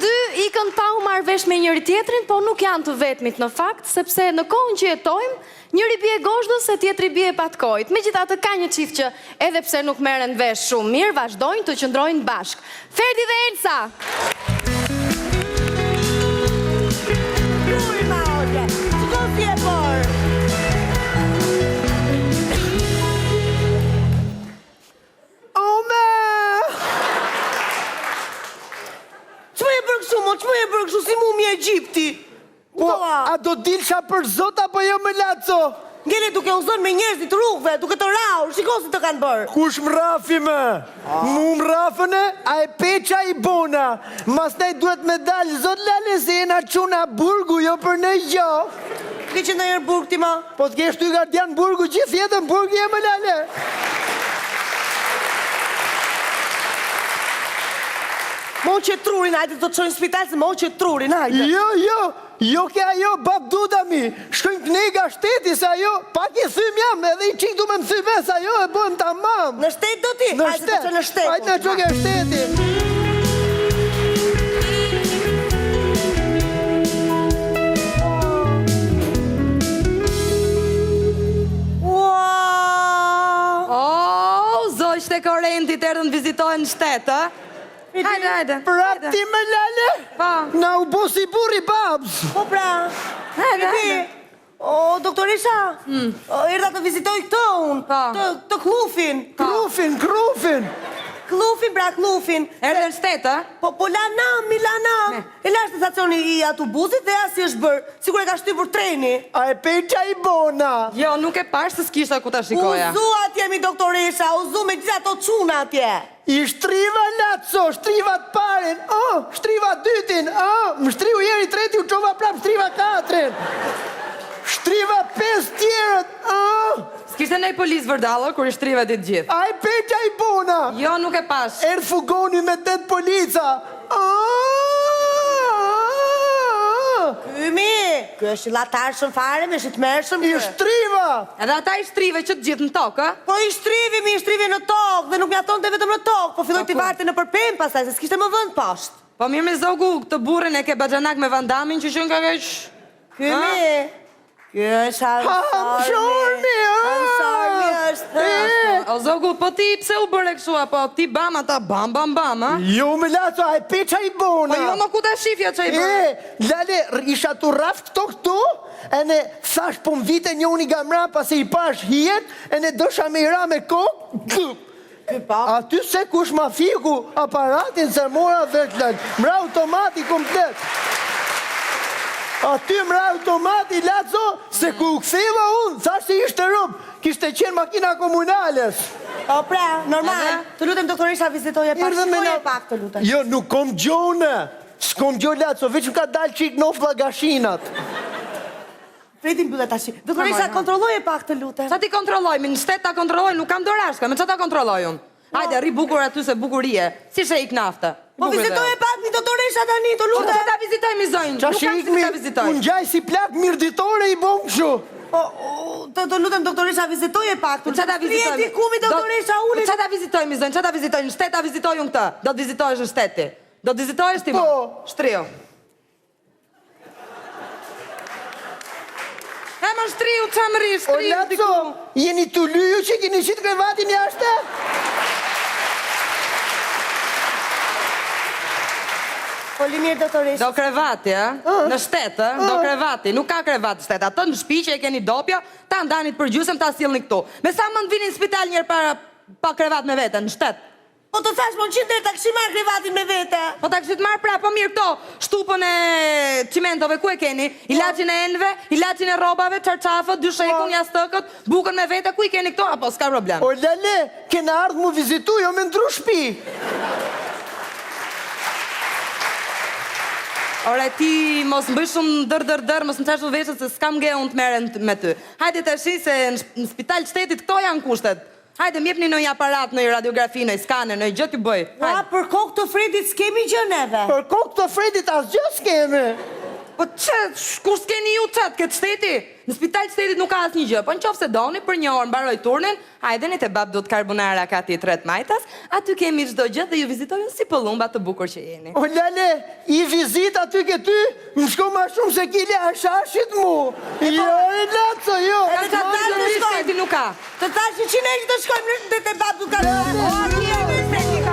dy ikën pa u marrë vesh me njëri tjetrin, po nuk janë të vetmit në fakt, sepse në kohën që jetojmë, njëri bie gozhdës e tjetri bie patkojt. Megjithatë ka një çift që edhe pse nuk merren vesh shumë mirë, vazhdojnë të qëndrojnë bashk. Ferdi dhe Elsa. Që më e bërë kështu si mumi e Egjipti? Po, a do dilësha për Zot apo jo me Laco? Ngele duke u zonë me njerëzit rrugëve, duke të raur, shiko si të kanë bërë. Kush më rafi me? Mu më rafëne, a e peqa i bona. Mas nej duhet me dalë, Zot Lale, se jena quna burgu, jo për në jo. Ke që në jërë burg ti ma? Po t'ke shtu i gardian burgu, gjithë jetën burgu je me Lale. Mo që trurin, hajde të qojnë spital se mo që trurin, hajde. Jo ke ajo bab dudami, shkojnë knega shteti se ajo, pak i thym jam, edhe i qik du me më thymes, ajo e bojmë ta mam. Në shtet do ti? Në Hajde të që në shtet. Hajde në qoke shteti. Zojshte korrentit erdhën vizitojnë shtetë, Hajde. Prap ti me Lale? Pa. Na u bo si burri babs. Po pra. Hajde. O, doktoresha, erdha të vizitoj këto unë, të klufin. Krufin. Klufin, pra klufin. Erdhën shtetë, Po lanam. E lashtë stacioni i autobusit dhe asi është bërë, sigur e ka shtypur treni. A e peqa i bona. Jo, nuk e pash se s'kishta ku ta shikoja. Uzu atje mi doktoresha, uzu me gjitha to quna atje. I shtriva Laco, shtriva të parin, shtriva dytin, më shtriu jeri treti, u qova prap shtriva katrin. Shtriva 5 tjerët, S'kishte nej polis vërdallë, kur i shtrive ditë gjithë. A e peqa i bona. Jo, nuk e pash. Erdh fugoni me 8 polica. Ky është i latarshëm fare, me shitmershëm. I shtriva. Edhe ata i shtrive që të gjithë në tokë, Po i shtrivi në tokë, dhe nuk mjafton të vetëm në tokë, po filloj t'i varte në përpem pastaj, se s'kishte më vënd poshtë. Po mirë me zogu këtë burrin e ke baxhanak me Vandamin që qënë ka keq. Ky është Hamshormi, është. O zogu, po ti pse u bëre kështu apo ti bam ata bam, a? Jo me Laco, a e peqa i bona. Po jo më ku ta shifja që i bërë. Lale, isha të raft këto, e ne thash po më vite një unë i gamra, pas e i pash hijet, e ne dësha me i ra me kokë, aty se kush ma fiku aparatin se mora vetlet, mra automati komplet. Aty mra automati, Laco, se ku u ktheva unë, thash se ishte rëmë, kishte qenë makina komunales. O pra, normal, të lutem doktoresha vizitoje pak, shikoje pak të lutem. Jo, nuk kom gjone, s'kom gjo Laco, veç më ka dalë qik nof lagashinat. Fredi mbyllet tash. Doktoresha kontrolloje pak të lutem. Sa ti kontrolloj, në shtet ta kontrolloj, nuk kam dorashka, me që ta kontrolloj unë? Hajde, rri bukur aty se bukurie, si shë ik naftë. Po vizitoje pak një doktoresha tani, të lutem. Po që ta vizitoj mi zonjë, nuk kam si ta vizitoj. Unë gjaj si plak mirditore i bom këshu. Të lutem doktoresha vizitoje pak. Qa ta vizitoj? Rjeti kumi doktoresha unë. Qa ta vizitoj mi zonjë, qa ta vizitoj? Në shtet ta vizitoj unë këtë. Do të vizitojsh në shteti. Do të vizitojsh ti më? Po. Shtrio. E më shtriu, qa më rish, O Laco, jeni të lyju që keni qitë krevatin jashtë? Polimirë doktoresha. Do krevati, në shtetë, do krevati, nuk ka krevati në shtetë. Atë në shpi që e keni dopja, ta ndanit për gjusëm, ta silni këtu. Me sa më në vini në spital njerë pa krevat me vete, në shtetë. Po të thash, më në qimë ta këshim marrë krevatin me vete. Po ta këshit marrë pra, po mirë këto, shtupën e cimentove, ku e keni? Ilaqin e enve, ilaqin e robave, qarqafët, dy shekun, jastëkët, bukën me vete, ku i keni këto? Apo, s'ka problem. O Lale, kena ardhë mu vizitu, jo me ndru shpi. Ore, ti mos më bëj shumë dër, mos më qashtu veshët se s'kam nge unë të meren me ty. Hajde të shi se në spital qtetit këto janë kushtet. Hajde, mjepni në një aparat, në një radiografi, në një skaner, në një gjë t'ju bëj. Për kokë të Fredit s'kemi gjë neve. Për kokë të Fredit as gjë s'kemi. Po kur s'keni ju çat këtë shteti? Në spital shtetit nuk ka asnjë gjë. Po nëse doni për një orë mbaroj turnin, hajdeni te bab dot carbonara kati 3 majtas, aty kemi çdo gjë dhe ju vizitojnë si pëllumba të bukur që jeni. O lale, i vizit aty ke ty, më shko ma shumë se kile ashashit mu. Jo, e laco, jo. Ka të shteti nuk ka. Të tash 100 euro të shkojmë në te bab dot carbonara.